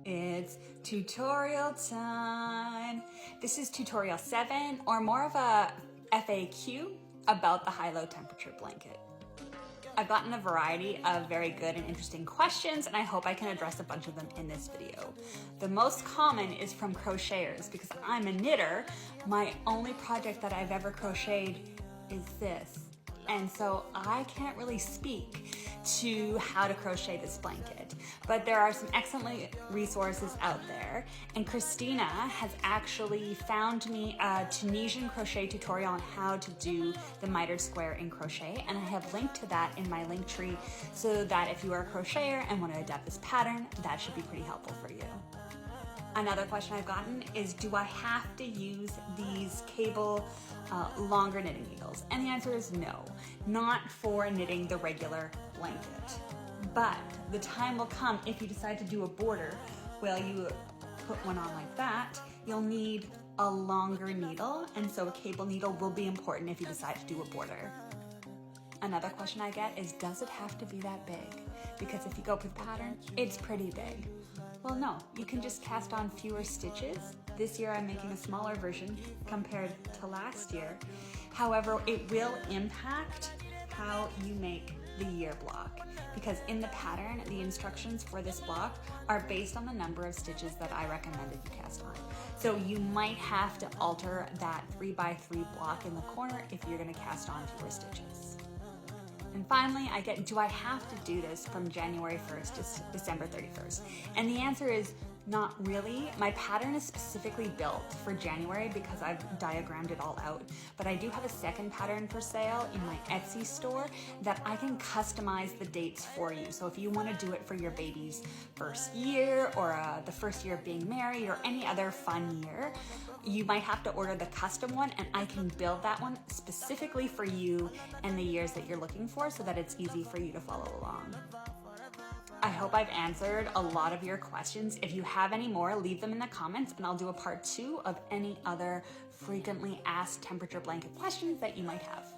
It's tutorial time. This is tutorial 7, or more of a FAQ about the high-low temperature blanket. I've gotten a variety of very good and interesting questions, and I hope I can address a bunch of them in this video. The most common is from crocheters. Because I'm a knitter, my only project that I've ever crocheted is this. And so I can't really speak to how to crochet this blanket, but there are some excellent resources out there, and Christina has actually found me a Tunisian crochet tutorial on how to do the mitered square in crochet, and I have linked to that in my link tree so that if you are a crocheter and want to adapt this pattern, that should be pretty helpful for you. Another question I've gotten is, do I have to use these cable longer knitting needles? And the answer is no, not for knitting the regular blanket. But the time will come if you decide to do a border, well, you put one on like that, you'll need a longer needle, and so a cable needle will be important if you decide to do a border. Another question I get is, does it have to be that big? Because if you go with the pattern, it's pretty big. Well, no, you can just cast on fewer stitches. This year I'm making a smaller version compared to last year. However, it will impact how you make the year block, because in the pattern, the instructions for this block are based on the number of stitches that I recommended you cast on. So you might have to alter that 3x3 block in the corner if you're gonna cast on fewer stitches. And finally, I get, do I have to do this from January 1st to December 31st? And the answer is not really. My pattern is specifically built for January because I've diagrammed it all out, but I do have a second pattern for sale in my Etsy store that I can customize the dates for you. So if you want to do it for your baby's first year, or the first year of being married, or any other fun year, you might have to order the custom one, and I can build that one specifically for you and the years that you're looking for so that it's easy for you to follow along. I hope I've answered a lot of your questions. If you have any more, leave them in the comments and I'll do a part 2 of any other frequently asked temperature blanket questions that you might have.